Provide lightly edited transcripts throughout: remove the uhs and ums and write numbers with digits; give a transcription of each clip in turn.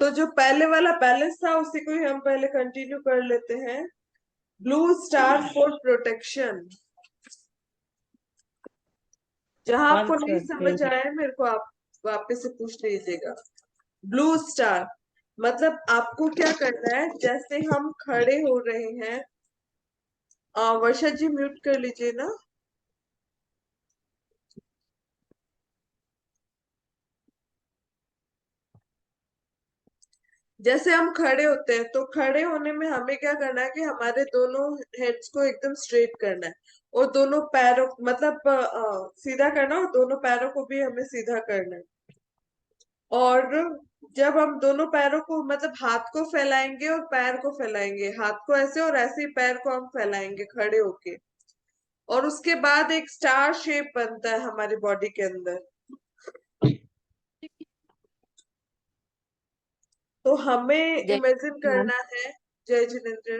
तो जो पहले वाला बैलेंस था उसी को ही हम पहले कंटिन्यू कर लेते हैं। Blue star for protection. जहां आपको नहीं समझ आया मेरे को आप वापस से पूछ लीजिएगा। ब्लू स्टार मतलब आपको क्या करना है, जैसे हम खड़े हो रहे हैं। वर्षा जी म्यूट कर लीजिए ना। जैसे हम खड़े होते हैं तो खड़े होने में हमें क्या करना है कि हमारे दोनों हेड्स को एकदम स्ट्रेट करना है, और दोनों पैरों मतलब सीधा करना, और दोनों पैरों को भी हमें सीधा करना है। और जब हम दोनों पैरों को मतलब हाथ को फैलाएंगे और पैर को फैलाएंगे, हाथ को ऐसे और ऐसे ही पैर को हम फैलाएंगे खड़े होके, और उसके बाद एक स्टार शेप बनता है हमारी बॉडी के अंदर। तो हमें जय। इमेजिन करना है, जय जिनेन्द्र,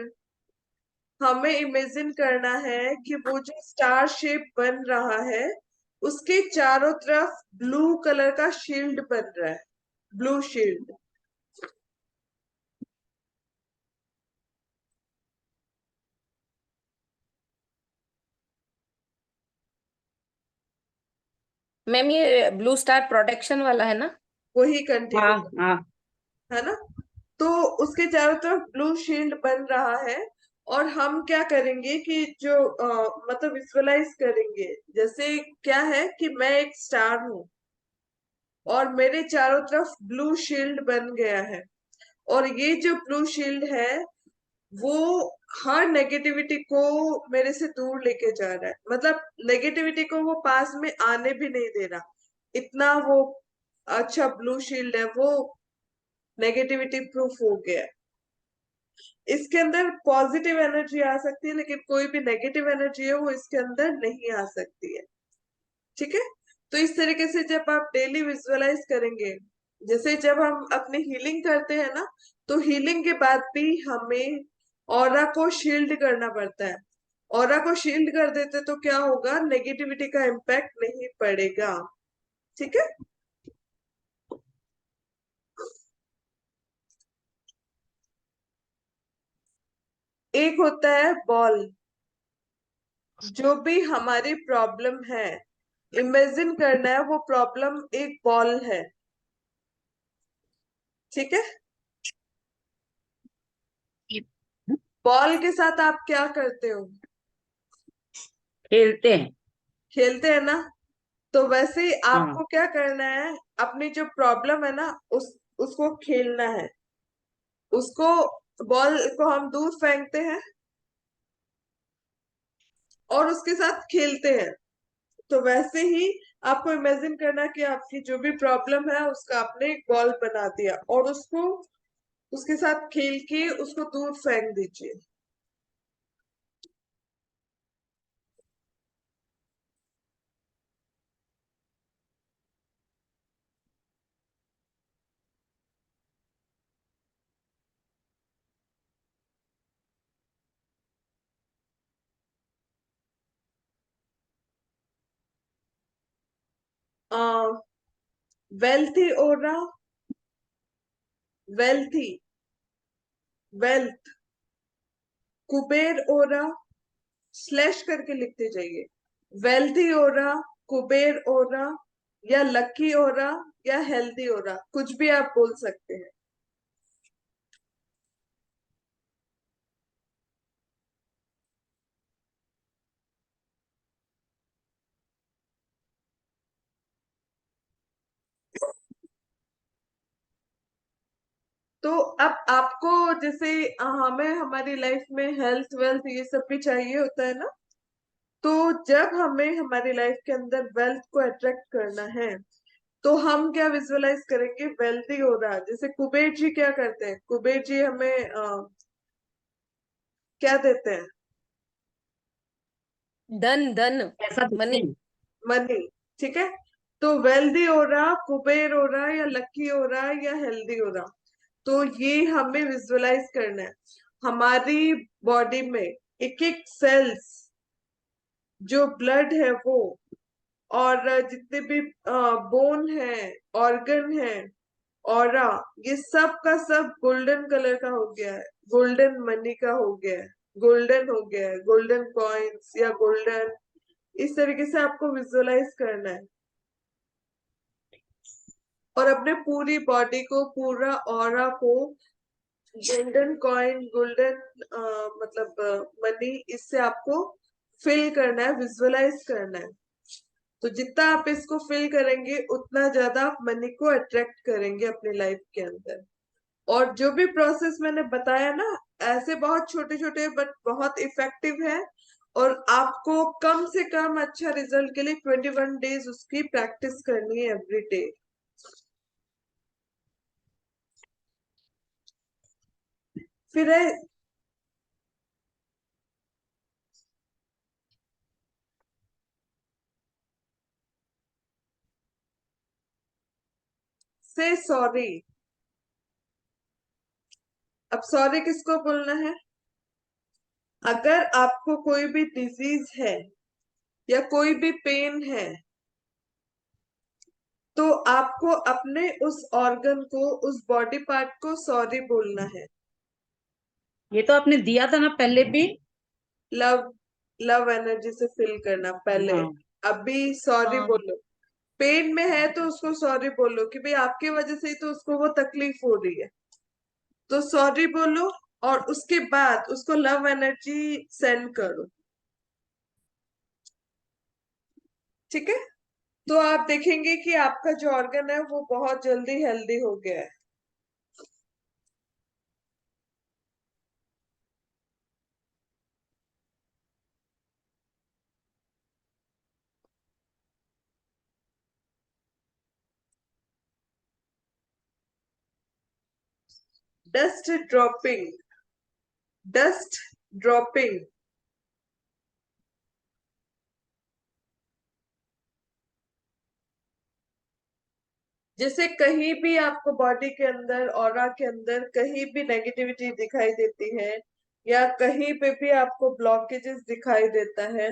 हमें इमेजिन करना है कि वो जो स्टार शेप बन रहा है उसके चारों तरफ ब्लू कलर का शील्ड बन रहा है, ब्लू शील्ड। मैम ये ब्लू स्टार प्रोटेक्शन वाला है ना? वही कंटिन्यू हाँ हाँ। है ना। तो उसके चारों तरफ ब्लू शील्ड बन रहा है, और हम क्या करेंगे कि जो मतलब विजुअलाइज करेंगे, जैसे क्या है कि मैं एक स्टार हूँ और मेरे चारों तरफ ब्लू शील्ड बन गया है, और ये जो ब्लू शील्ड है वो हर नेगेटिविटी को मेरे से दूर लेके जा रहा है, मतलब नेगेटिविटी को वो पास में आने भी नहीं दे रहा। इतना वो अच्छा ब्लू शील्ड है, वो नेगेटिविटी प्रूफ हो गया है। इसके अंदर पॉजिटिव एनर्जी आ सकती है, लेकिन कोई भी नेगेटिव एनर्जी है वो इसके अंदर नहीं आ सकती है। ठीक है। तो इस तरीके से जब आप डेली विजुअलाइज करेंगे, जैसे जब हम अपनी हीलिंग करते हैं ना, तो हीलिंग के बाद भी हमें ऑरा को शील्ड करना पड़ता है। ऑरा को शील्ड कर देते तो क्या होगा, नेगेटिविटी का इम्पैक्ट नहीं पड़ेगा। ठीक है। एक होता है बॉल। जो भी हमारी प्रॉब्लम है, इमेजिन करना है वो प्रॉब्लम एक बॉल है। ठीक है। बॉल के साथ आप क्या करते हो? खेलते हैं। खेलते हैं ना। तो वैसे ही हाँ। आपको क्या करना है, अपनी जो प्रॉब्लम है ना उसको खेलना है। उसको, बॉल को हम दूर फेंकते हैं और उसके साथ खेलते हैं। तो वैसे ही आपको इमेजिन करना कि आपकी जो भी प्रॉब्लम है उसका आपने एक बॉल बना दिया, और उसको उसके साथ खेल के उसको दूर फेंक दीजिए। वेल्थी ओरा, वेल्थी, वेल्थ, कुबेर ओरा, स्लैश करके लिखते जाइए। वेल्थी ओरा, कुबेर ओरा, या लकी ओरा, या हेल्दी ओरा, कुछ भी आप बोल सकते हैं। तो अब आपको जैसे हमें हमारी लाइफ में हेल्थ वेल्थ ये सब भी चाहिए होता है ना। तो जब हमें हमारी लाइफ के अंदर वेल्थ को अट्रैक्ट करना है, तो हम क्या विजुअलाइज करेंगे, वेल्थी हो रहा है। जैसे कुबेर जी क्या करते हैं, कुबेर जी हमें क्या देते हैं? धन धन। ऐसा दिखते मनी। हैं। मनी। ठीक है। तो वेल्दी हो रहा, कुबेर हो रहा, या लकी हो रहा, या हेल्दी हो रहा, तो ये हमें विजुअलाइज करना है। हमारी बॉडी में एक एक सेल्स, जो ब्लड है वो, और जितने भी बोन है, ऑर्गन है, ऑरा, ये सब का सब गोल्डन कलर का हो गया है, गोल्डन मनी का हो गया है, गोल्डन हो गया है, गोल्डन कॉइन्स या गोल्डन, इस तरीके से आपको विजुअलाइज करना है। और अपने पूरी बॉडी को, पूरा ऑरा को गोल्डन कॉइन, गोल्डन मतलब मनी, इससे आपको फिल करना है, विजुअलाइज करना है। तो जितना आप इसको फिल करेंगे उतना ज्यादा आप मनी को अट्रैक्ट करेंगे अपनी लाइफ के अंदर। और जो भी प्रोसेस मैंने बताया ना, ऐसे बहुत छोटे छोटे बट बहुत इफेक्टिव है। और आपको कम से कम अच्छा रिजल्ट के लिए 21 डेज उसकी प्रैक्टिस करनी है एवरी डे। फिर है से सॉरी। अब सॉरी किसको बोलना है? अगर आपको कोई भी डिजीज है या कोई भी पेन है, तो आपको अपने उस ऑर्गन को, उस बॉडी पार्ट को सॉरी बोलना है। ये तो आपने दिया था ना पहले भी। लव, लव एनर्जी से फिल करना पहले। हाँ अभी सॉरी हाँ। बोलो। पेन में है तो उसको सॉरी बोलो कि भाई आपकी वजह से ही तो उसको वो तकलीफ हो रही है, तो सॉरी बोलो। और उसके बाद उसको लव एनर्जी सेंड करो। ठीक है? तो आप देखेंगे कि आपका जो ऑर्गन है वो बहुत जल्दी हेल्दी हो गया है। Dust dropping, dust dropping. जैसे कहीं भी आपको बॉडी के अंदर, ऑरा के अंदर कहीं भी नेगेटिविटी दिखाई देती है, या कहीं पे भी आपको ब्लॉकेजेस दिखाई देता है,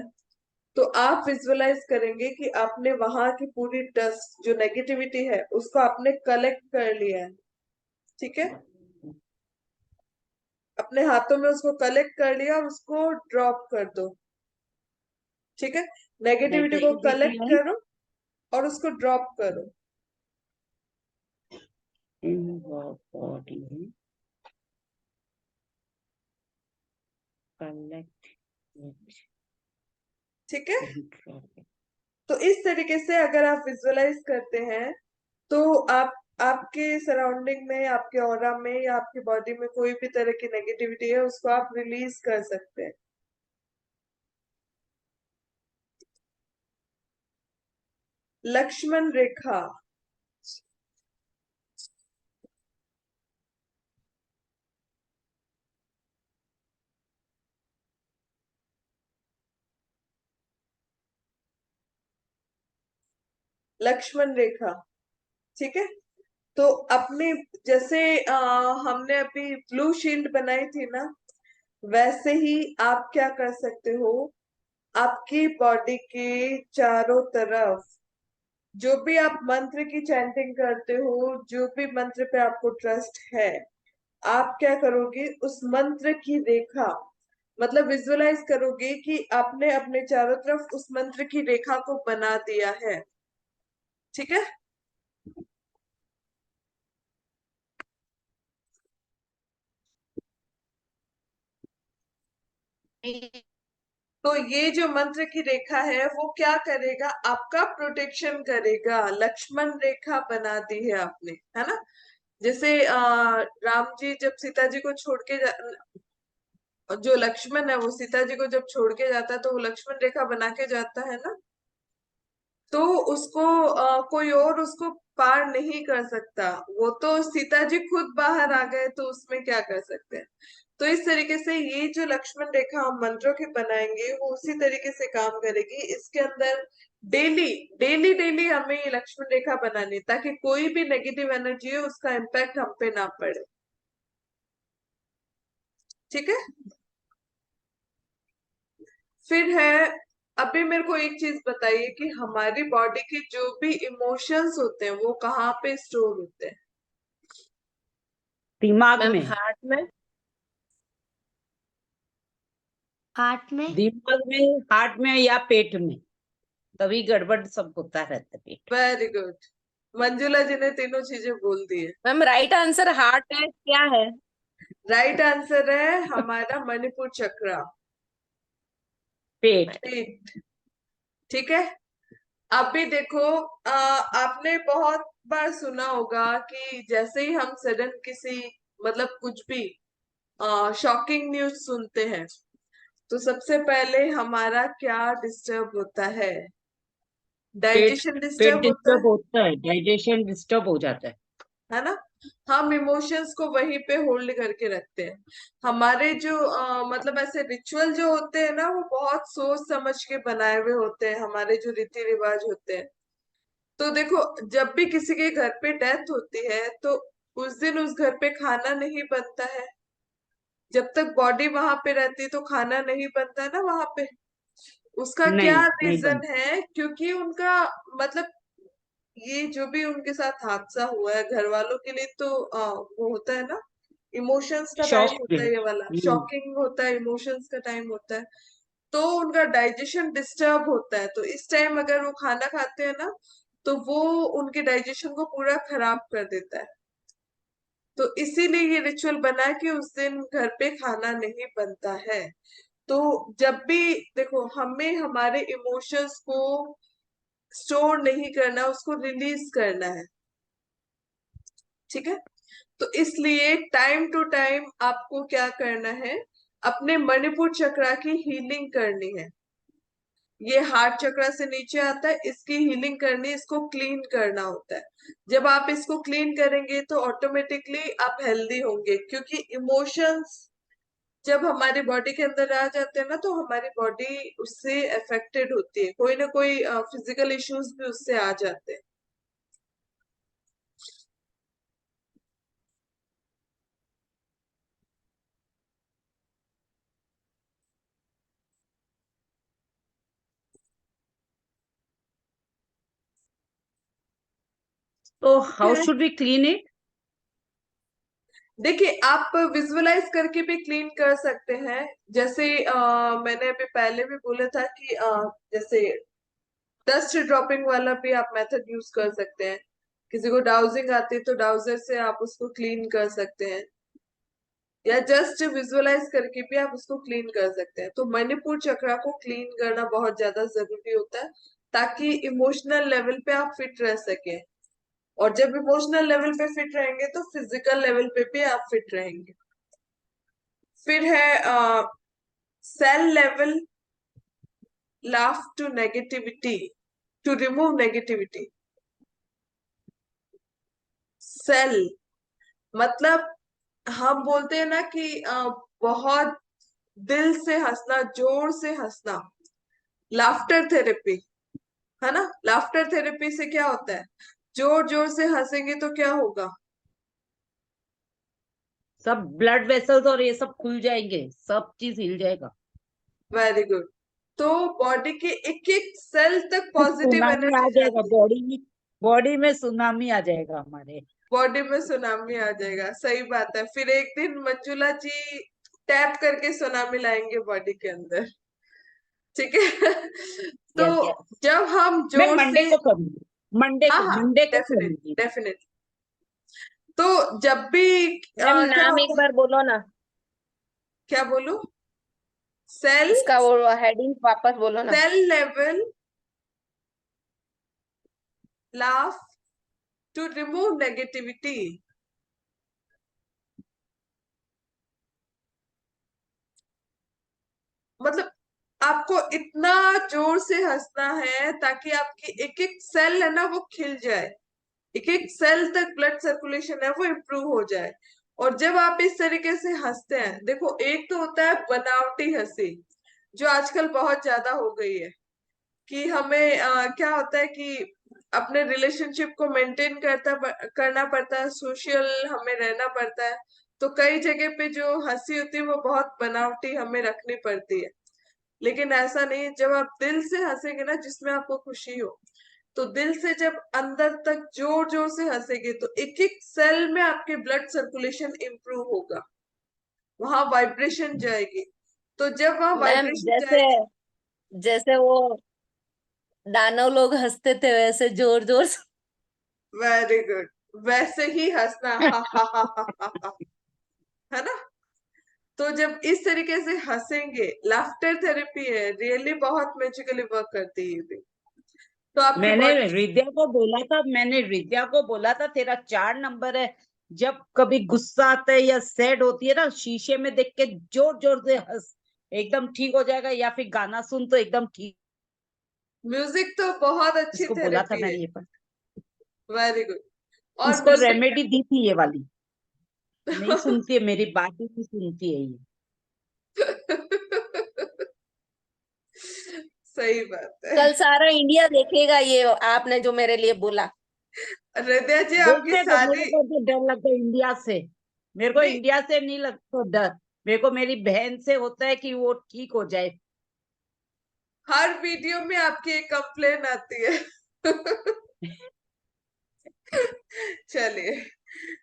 तो आप विजुअलाइज करेंगे कि आपने वहां की पूरी डस्ट जो नेगेटिविटी है उसको आपने कलेक्ट कर लिया है। ठीक है? अपने हाथों में उसको कलेक्ट कर लिया और उसको ड्रॉप कर दो। ठीक है? नेगेटिविटी को नेगेटिविटी कलेक्ट है करो और उसको ड्रॉप करो। इन बॉडी कलेक्ट ठीक है? तो इस तरीके से अगर आप विजुअलाइज करते हैं, तो आप, आपके सराउंडिंग में, आपके ऑरा में या आपकी बॉडी में कोई भी तरह की नेगेटिविटी है उसको आप रिलीज कर सकते हैं। लक्ष्मण रेखा। लक्ष्मण रेखा। ठीक है? तो अपने, जैसे हमने अभी ब्लू शील्ड बनाई थी ना, वैसे ही आप क्या कर सकते हो, आपकी बॉडी के चारों तरफ जो भी आप मंत्र की चैंटिंग करते हो, जो भी मंत्र पे आपको ट्रस्ट है, आप क्या करोगे, उस मंत्र की रेखा, मतलब विजुअलाइज करोगे कि आपने अपने चारों तरफ उस मंत्र की रेखा को बना दिया है। ठीक है? तो ये जो मंत्र की रेखा है वो क्या करेगा, आपका प्रोटेक्शन करेगा। लक्ष्मण रेखा बना दी है आपने, है ना? जैसे राम जी जब सीता जी को छोड़ के जो लक्ष्मण है वो सीता जी को जब छोड़ के जाता है तो वो लक्ष्मण रेखा बना के जाता है ना। तो उसको कोई और उसको पार नहीं कर सकता। वो तो सीता जी खुद बाहर आ गए तो उसमें क्या कर सकते हैं। तो इस तरीके से ये जो लक्ष्मण रेखा हम मंत्रों की बनाएंगे वो उसी तरीके से काम करेगी। इसके अंदर डेली डेली डेली हमें ये लक्ष्मण रेखा बनानी है, ताकि कोई भी नेगेटिव एनर्जी है उसका इम्पैक्ट हम पे ना पड़े। ठीक है? फिर है, अभी मेरे को एक चीज बताइए कि हमारी बॉडी के जो भी इमोशंस होते हैं वो कहाँ पे स्टोर होते हैं? दिमाग मैम में, हार्ट में, हार्ट में, दिमाग में, हार्ट में या पेट में, तभी गड़बड़ सब होता रहता है पेट। Very good. मंजुला जी ने तीनों चीजें बोल दी है। मैम राइट आंसर हार्ट है क्या है? राइट आंसर है हमारा मणिपुर चक्र, पेट। पेट। ठीक है। अभी देखो, आपने बहुत बार सुना होगा कि जैसे ही हम सडन किसी, मतलब कुछ भी शॉकिंग न्यूज सुनते हैं, तो सबसे पहले हमारा क्या डिस्टर्ब होता है? पेट, डाइजेशन पेट डिस्टर्ब होता डिस्टर्ब होता है, डाइजेशन डिस्टर्ब हो जाता है ना? हम इमोशंस को वहीं पे होल्ड करके रखते हैं। हमारे जो मतलब ऐसे रिचुअल जो होते हैं ना, वो बहुत सोच समझ के बनाए हुए होते हैं, हमारे जो रीति रिवाज होते हैं। तो देखो, जब भी किसी के घर पे डेथ होती है, तो उस दिन उस घर पे खाना नहीं बनता है। जब तक बॉडी वहां पे रहती है तो खाना नहीं बनता है ना वहां पे। उसका है। क्या नहीं, नहीं रीजन बनता। है? क्योंकि उनका, मतलब ये जो भी उनके साथ हादसा हुआ है, घर वालों के लिए तो वो होता है ना, इमोशंस का टाइम शॉक होता में। है, ये वाला शॉकिंग होता है, इमोशंस का टाइम होता है। तो उनका डाइजेशन डिस्टर्ब होता है, तो इस टाइम अगर वो खाना खाते हैं ना, तो वो उनके डाइजेशन को पूरा खराब कर देता है। तो इसीलिए ये रिचुअल बना है कि उस दिन घर पे खाना नहीं बनता है। तो जब भी देखो, हमें हमारे इमोशंस को स्टोर नहीं करना, उसको रिलीज करना है। ठीक है। तो इसलिए टाइम टू टाइम आपको क्या करना है? अपने मणिपुर चक्र की हीलिंग करनी है। ये हार्ट चक्र से नीचे आता है, इसकी हीलिंग करनी, इसको क्लीन करना होता है। जब आप इसको क्लीन करेंगे तो ऑटोमेटिकली आप हेल्दी होंगे, क्योंकि इमोशंस जब हमारी बॉडी के अंदर आ जाते हैं ना, तो हमारी बॉडी उससे अफेक्टेड होती है, कोई ना कोई फिजिकल इश्यूज भी उससे आ जाते हैं। तो how should be clean it? देखिए, आप विजुअलाइज करके भी क्लीन कर सकते हैं। जैसे मैंने अभी पहले भी बोला था कि जैसे डस्ट ड्रॉपिंग वाला भी आप मेथड यूज कर सकते हैं। किसी को डाउजिंग आती है तो डाउजर से आप उसको क्लीन कर सकते हैं, या जस्ट विजुअलाइज करके भी आप उसको क्लीन कर सकते हैं। तो मणिपुर चक्र को क्लीन करना बहुत ज्यादा जरूरी होता है, ताकि इमोशनल लेवल पे आप फिट रह सके। और जब इमोशनल लेवल पे फिट रहेंगे तो फिजिकल लेवल पे भी आप फिट रहेंगे। फिर है cell level laugh to negativity, to remove negativity. Cell मतलब, हम बोलते हैं ना कि बहुत दिल से हंसना, जोर से हंसना, लाफ्टर थेरेपी, है ना? लाफ्टर थेरेपी से क्या होता है? जोर जोर से हंसेंगे तो क्या होगा? सब ब्लड वेसल्स और ये सब खुल जाएंगे, सब चीज हिल जाएगा। Very good. तो बॉडी के एक एक सेल तक पॉजिटिव सुनामी आ एनर्जी जाएगा जाती है। बॉडी में, बॉडी में सुनामी आ जाएगा हमारे। बॉडी में सुनामी आ जाएगा, सही बात है। फिर एक दिन मंजुला जी टैप करके सुनामी लाएंगे बॉडी के अंदर। ठीक है। तो यस यस। जब हम मैं जोर मंडे से, को करूंगी, मंडे हाँ को, हाँ, मंडे को डेफिनेट करूंगी। डेफिनेट। तो जब भी मैम क्या नाम एक होता है? बार बोलो ना, क्या बोलूं? सेल, इसका वो हेडिंग वापस बोलो ना। Cell level laugh to remove negativity. मतलब आपको इतना जोर से हंसना है ताकि आपकी एक एक सेल है ना, वो खिल जाए, एक एक सेल तक ब्लड सर्कुलेशन है वो इम्प्रूव हो जाए। और जब आप इस तरीके से हंसते हैं, देखो, एक तो होता है बनावटी हंसी, जो आजकल बहुत ज्यादा हो गई है, कि हमें क्या होता है कि अपने रिलेशनशिप को मेंटेन करना पड़ता है, सोशल हमें रहना पड़ता है। तो कई जगह पे जो हंसी होती है वो बहुत बनावटी हमें रखनी पड़ती है। लेकिन ऐसा नहीं है, जब आप दिल से हंसेंगे ना, जिसमें आपको खुशी हो, तो दिल से जब अंदर तक जोर जोर से हंसेंगे तो एक एक सेल में आपके ब्लड सर्कुलेशन इंप्रूव होगा, वहां वाइब्रेशन जाएगी। तो जब वहां मैम वाइब्रेशन जैसे जाएगी, जैसे वो दानव लोग हंसते थे वैसे जोर जोर से। वेरी गुड, वैसे ही हंसना, हा हा हा हा हा हा, है ना। तो जब इस तरीके से हंसेंगे, लाफ्टर थेरेपी है, रियली बहुत मैजिकली वर्क करती है ये भी। तो आपकी मैंने बॉडी, रिद्या को बोला था तेरा 4 नंबर है। जब कभी गुस्सा आता है या सैड होती है ना, शीशे में देख के जोर जोर से हंस, एकदम ठीक हो जाएगा। या फिर गाना सुन तो एकदम ठीक। म्यूजिक तो बहुत अच्छी इसको बोला था थेरेपी है। मैंने ये पर। Very good. और इसको म्यूजिक रेमेडी दी थी ये वाली। नहीं सुनती है मेरी बात ही नहीं सुनती है ये। सही बात है। कल सारा इंडिया देखेगा ये आपने जो मेरे लिए बोला। हृदय जी, आपकी देखने तो मेरे सारी, को तो डर लगता है इंडिया से। मेरे को नहीं, इंडिया से नहीं लगता डर। मेरे को मेरी बहन से होता है कि वो ठीक हो जाए। हर वीडियो में आपकी एक कंप्लेन आती है। चलिए,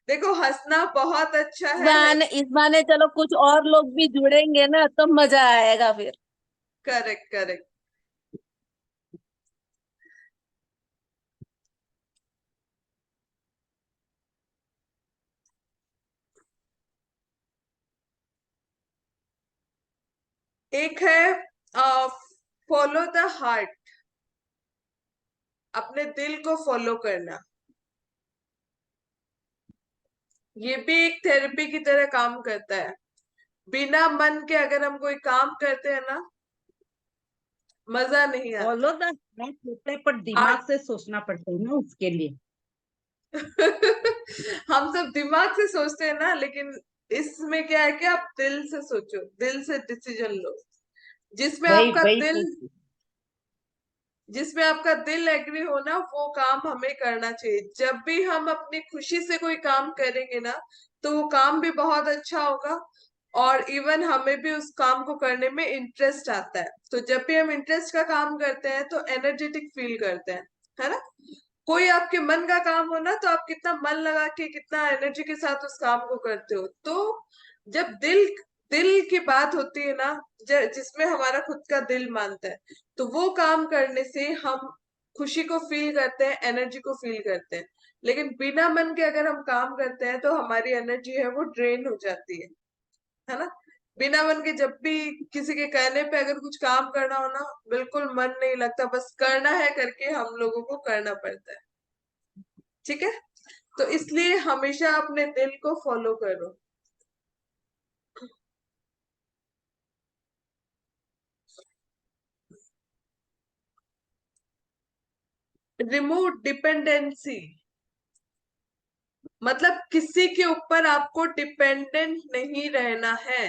देखो हंसना बहुत अच्छा है। इस बहाने चलो कुछ और लोग भी जुड़ेंगे ना तो मजा आएगा फिर। Correct correct. एक है फॉलो द हार्ट, अपने दिल को फॉलो करना। ये भी एक थेरेपी की तरह काम करता है। बिना मन के अगर हम कोई काम करते हैं ना, मजा नहीं आता। फॉलो द हार्ट होता है पर हार्ट। दिमाग से सोचना पड़ता है ना उसके लिए। हम सब दिमाग से सोचते हैं ना, लेकिन इसमें क्या है कि आप दिल से सोचो, दिल से डिसीजन लो। जिसमें वही आपका वही दिल, सोच। जिसमें आपका दिल एग्री हो ना, वो काम हमें करना चाहिए। जब भी हम अपनी खुशी से कोई काम करेंगे ना, तो वो काम भी बहुत अच्छा होगा, और इवन हमें भी उस काम को करने में इंटरेस्ट आता है। तो जब भी हम इंटरेस्ट का काम करते हैं तो एनर्जेटिक फील करते हैं, है ना। कोई आपके मन का काम हो ना, तो आप कितना मन लगा के, कितना एनर्जी के साथ उस काम को करते हो। तो जब दिल दिल की बात होती है ना, जिसमें हमारा खुद का दिल मानता है, तो वो काम करने से हम खुशी को फील करते हैं, एनर्जी को फील करते हैं। लेकिन बिना मन के अगर हम काम करते हैं तो हमारी एनर्जी है वो ड्रेन हो जाती है ना। बिना मन के जब भी किसी के कहने पे अगर कुछ काम करना हो ना, बिल्कुल मन नहीं लगता, बस करना है करके हम लोगों को करना पड़ता है। ठीक है, तो इसलिए हमेशा अपने दिल को फॉलो करो। रिमूव डिपेंडेंसी, मतलब किसी के ऊपर आपको डिपेंडेंट नहीं रहना है।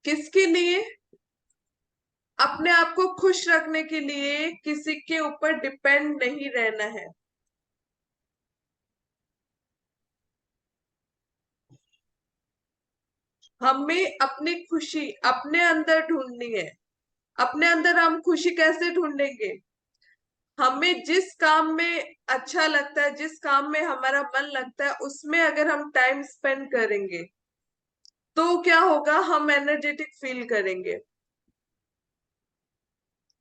किसके लिए? अपने आप को खुश रखने के लिए किसी के ऊपर डिपेंड नहीं रहना है। हमें अपनी खुशी अपने अंदर ढूंढनी है। अपने अंदर हम खुशी कैसे ढूंढेंगे? हमें जिस काम में अच्छा लगता है, जिस काम में हमारा मन लगता है, उसमें अगर हम टाइम स्पेंड करेंगे तो क्या होगा, हम एनर्जेटिक फील करेंगे।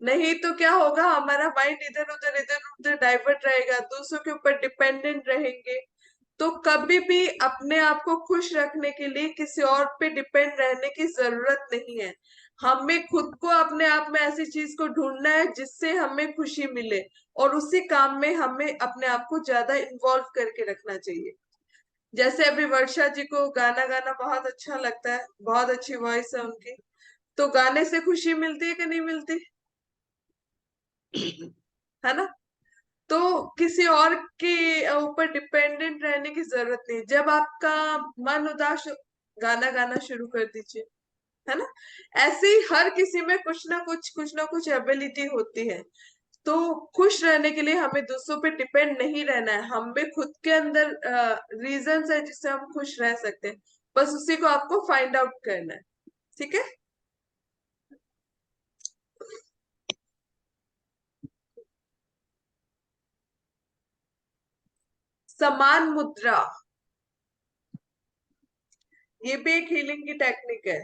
नहीं तो क्या होगा, हमारा माइंड इधर उधर डाइवर्ट रहेगा, दूसरों के ऊपर डिपेंडेंट रहेंगे। तो कभी भी अपने आप को खुश रखने के लिए किसी और पे डिपेंड रहने की जरूरत नहीं है। हमें खुद को अपने आप में ऐसी चीज को ढूंढना है जिससे हमें खुशी मिले, और उसी काम में हमें अपने आप को ज्यादा इन्वॉल्व करके रखना चाहिए। जैसे अभी वर्षा जी को गाना गाना बहुत अच्छा लगता है, बहुत अच्छी वॉइस है उनकी। तो गाने से खुशी मिलती है कि नहीं मिलती, है ना। तो किसी और के ऊपर डिपेंडेंट रहने की जरूरत नहीं। जब आपका मन उदास गाना गाना शुरू कर दीजिए, है ना। ऐसे ही हर किसी में कुछ ना कुछ एबिलिटी होती है। तो खुश रहने के लिए हमें दूसरों पे डिपेंड नहीं रहना है, हमें खुद के अंदर रीजंस है जिससे हम खुश रह सकते हैं। बस उसी को आपको फाइंड आउट करना है। ठीक है। समान मुद्रा, ये भी एक हीलिंग की टेक्निक है।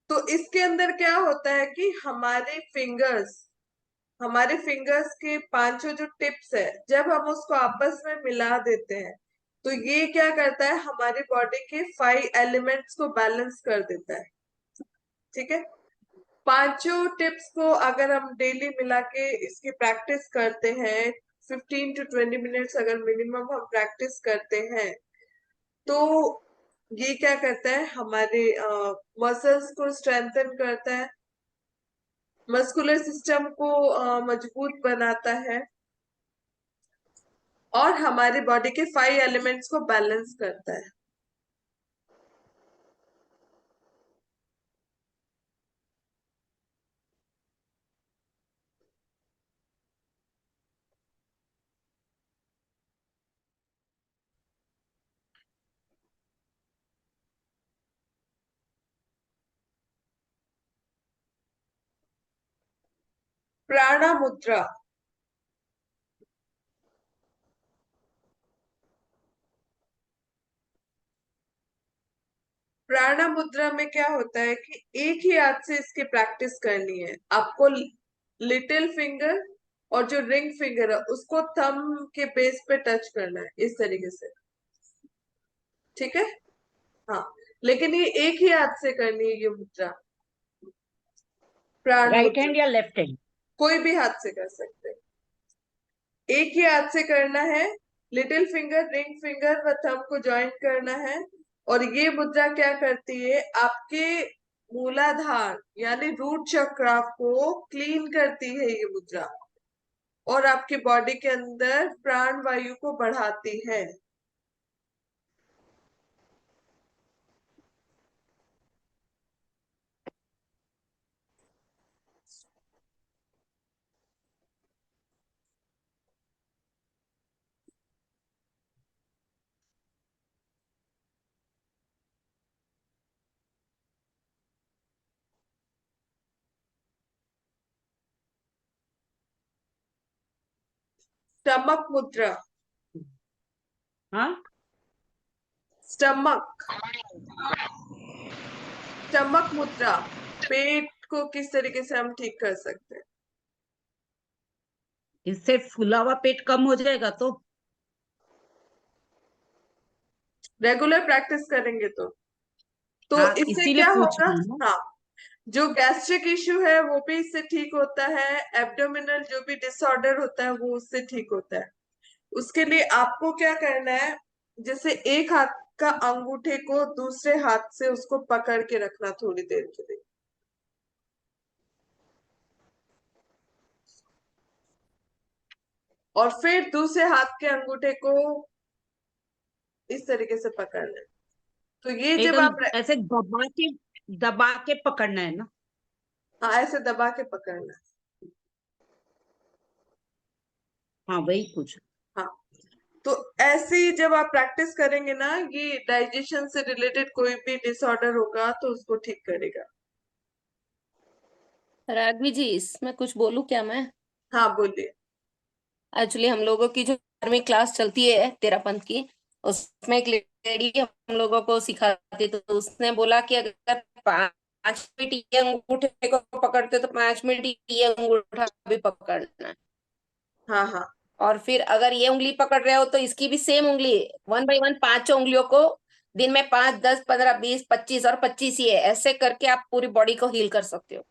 तो इसके अंदर क्या होता है कि हमारे फिंगर्स के पांचों जो टिप्स है, जब हम उसको आपस में मिला देते हैं तो ये क्या करता है, हमारी बॉडी के 5 एलिमेंट्स को बैलेंस कर देता है। ठीक है, पांचों टिप्स को अगर हम डेली मिला के इसकी प्रैक्टिस करते हैं, 15 to 20 मिनट्स अगर मिनिमम हम प्रैक्टिस करते हैं, तो ये क्या करता है, हमारे मसल्स को स्ट्रेंथन करता है, मस्कुलर सिस्टम को मजबूत बनाता है और हमारी बॉडी के 5 एलिमेंट्स को बैलेंस करता है। प्राणा मुद्रा, प्राणा मुद्रा में क्या होता है कि एक ही हाथ से इसकी प्रैक्टिस करनी है आपको। लिटिल फिंगर और जो रिंग फिंगर है उसको थंब के बेस पे टच करना है इस तरीके से। ठीक है, हाँ, लेकिन ये एक ही हाथ से करनी है ये मुद्रा, प्राण राइट मुद्रा। हैंड या लेफ्ट हैंड? कोई भी हाथ से कर सकते हैं, एक ही हाथ से करना है। लिटिल फिंगर, रिंग फिंगर व थंब को ज्वाइंट करना है। और ये मुद्रा क्या करती है, आपके मूलाधार यानी रूट चक्र को क्लीन करती है ये मुद्रा, और आपकी बॉडी के अंदर प्राण वायु को बढ़ाती है। स्टमक मुद्रा, हाँ, स्टमक स्टमक मुद्रा, पेट को किस तरीके से हम ठीक कर सकते हैं। इससे फूला हुआ पेट कम हो जाएगा तो? रेगुलर प्रैक्टिस करेंगे तो हाँ, इससे इसीलिए क्या पूछ होगा, रही हूँ ना। हाँ, जो गैस्ट्रिक इश्यू है वो भी इससे ठीक होता है, एब्डोमिनल जो भी डिसऑर्डर होता है वो उससे ठीक होता है। उसके लिए आपको क्या करना है, जैसे एक हाथ का अंगूठे को दूसरे हाथ से उसको पकड़ के रखना थोड़ी देर के लिए, और फिर दूसरे हाथ के अंगूठे को इस तरीके से पकड़ना है। तो ये जब एकदम आप, ऐसे दबा के पकड़ना है ना? हाँ, ऐसे दबा के पकड़ना है। हाँ, वही पूछ। हाँ, तो ऐसे ही जब आप प्रैक्टिस करेंगे ना, ये डाइजेशन से रिलेटेड कोई भी डिसऑर्डर होगा तो उसको ठीक करेगा। राघवी जी, इसमें कुछ बोलूं क्या मैं? हाँ, बोलिए। एक्चुअली हम लोगों की जो 11वीं क्लास चलती है तेरापंथ की, उसमें एक लेडी हम लोगों को सिखाती, तो उसने बोला कि अगर 5 मिनट ये अंगूठे को पकड़ते तो 5 मिनट ये अंगूठा भी पकड़ना है। हाँ, हाँ, और फिर अगर ये उंगली पकड़ रहे हो तो इसकी भी सेम उंगली 1 बाय 1 5 उंगलियों को दिन में 5, 10, 15, 20, 25 और 25 ये ऐसे करके आप पूरी बॉडी को हील कर सकते हो।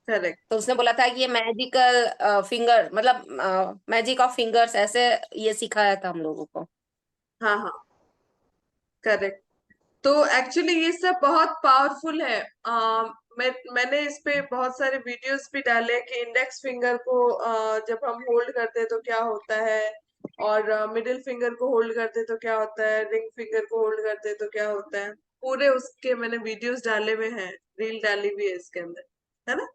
करेक्ट। तो उसने बोला था कि ये मैजिकल फिंगर, मतलब मैजिक ऑफ फिंगर्स, ऐसे ये सिखाया था हम लोगों को। हाँ, हाँ, करेक्ट। तो एक्चुअली ये सब बहुत पावरफुल है। मैंने इस पे बहुत सारे वीडियोस भी डाले कि इंडेक्स फिंगर को जब हम होल्ड करते हैं तो क्या होता है, और मिडिल फिंगर को होल्ड करते हैं तो क्या होता है, रिंग फिंगर को होल्ड करते हैं तो क्या होता है। पूरे उसके मैंने वीडियोस डाले हुए हैं, रील डाली हुई है इसके अंदर, है ना।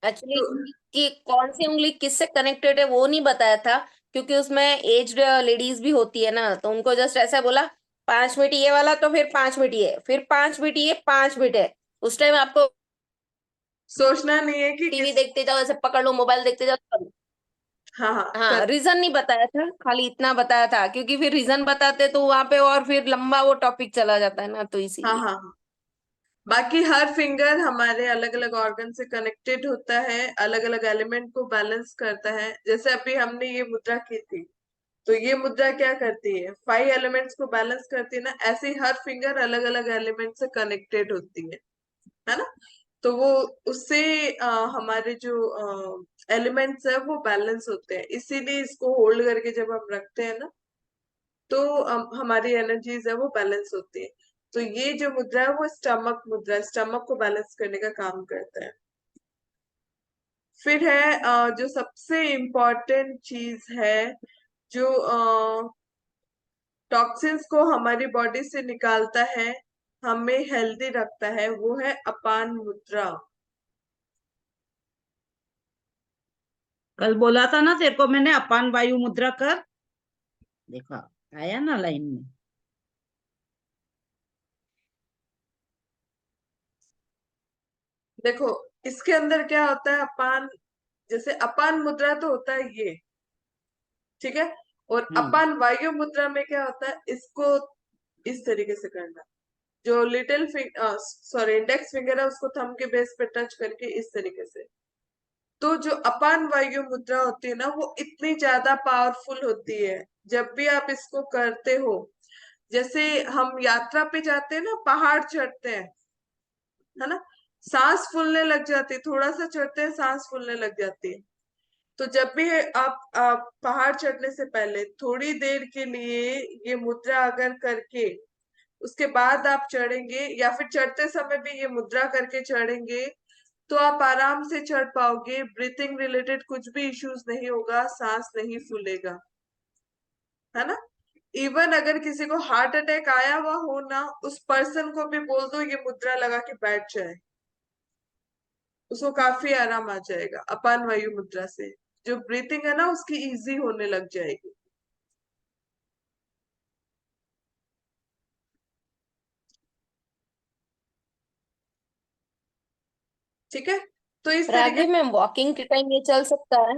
एक्चुअली तो कि कौन सी उंगली किससे कनेक्टेड है वो नहीं बताया था, क्योंकि उसमें एज्ड लेडीज भी होती है ना, तो उनको जस्ट ऐसा बोला 5 मिनट ये वाला, तो फिर 5 मिनट ये, फिर 5 मिनट ये, 5 मिनट है। उस टाइम आपको सोचना नहीं है कि टीवी किस। देखते जाओ, ऐसे पकड़ लो, मोबाइल देखते जाओ। हाँ हाँ हाँ, रीजन नहीं बताया था, खाली इतना बताया था, क्योंकि फिर रीजन बताते तो वहां पे और फिर लंबा वो टॉपिक चला जाता है ना, तो हाँ इसीलिए। हाँ हाँ। बाकी हर फिंगर हमारे अलग अलग ऑर्गन से कनेक्टेड होता है, अलग अलग एलिमेंट को बैलेंस करता है। जैसे अभी हमने ये मुद्रा की थी, तो ये मुद्रा क्या करती है, 5 एलिमेंट्स को बैलेंस करती है ना, ऐसे ही हर फिंगर अलग अलग एलिमेंट से कनेक्टेड होती है ना। तो वो उससे हमारे जो एलिमेंट्स है वो बैलेंस होते हैं, इसीलिए इसको होल्ड करके जब हम रखते हैं ना, तो हमारी एनर्जीज है वो बैलेंस होती है। तो ये जो मुद्रा है वो स्टमक मुद्रा, स्टमक को बैलेंस करने का काम करता है। फिर है जो सबसे इम्पोर्टेंट चीज है, जो टॉक्सिन्स को हमारी बॉडी से निकालता है, हमें हेल्दी रखता है, वो है अपान मुद्रा। कल बोला था ना तेरे को मैंने, अपान वायु मुद्रा कर। देखा, आया ना लाइन में। देखो, इसके अंदर क्या होता है, अपान, जैसे अपान मुद्रा तो होता है ये, ठीक है। और हम्म। अपान वायु मुद्रा में क्या होता है, इसको इस तरीके से करना, जो लिटिल सॉरी इंडेक्स फिंगर है उसको थंब के बेस पे टच करके इस तरीके से। तो जो अपान वायु मुद्रा होती है ना, वो इतनी ज्यादा पावरफुल होती है। जब भी आप इसको करते हो, जैसे हम यात्रा पे जाते हैं ना, पहाड़ चढ़ते हैं, है ना, सांस फूलने लग जाती है, थोड़ा सा चढ़ते हैं सांस फूलने लग जाती है। तो जब भी आप पहाड़ चढ़ने से पहले थोड़ी देर के लिए ये मुद्रा अगर करके उसके बाद आप चढ़ेंगे, या फिर चढ़ते समय भी ये मुद्रा करके चढ़ेंगे, तो आप आराम से चढ़ पाओगे। ब्रीथिंग रिलेटेड कुछ भी इश्यूज नहीं होगा, सांस नहीं फूलेगा, है ना। इवन अगर किसी को हार्ट अटैक आया हुआ हो ना, उस पर्सन को भी बोल दो ये मुद्रा लगा के बैठ जाए, उसको काफी आराम आ जाएगा अपान वायु मुद्रा से। जो ब्रीथिंग है ना उसकी इजी होने लग जाएगी। ठीक है, तो इस तरीके। राघवी मैम, वॉकिंग के टाइम ये चल सकता है?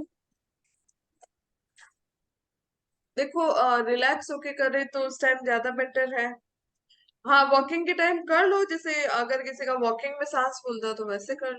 देखो, रिलैक्स होके करे तो उस टाइम ज्यादा बेटर है। हाँ, वॉकिंग के टाइम कर लो, जैसे अगर किसी का वॉकिंग में सांस फूलता है तो वैसे कर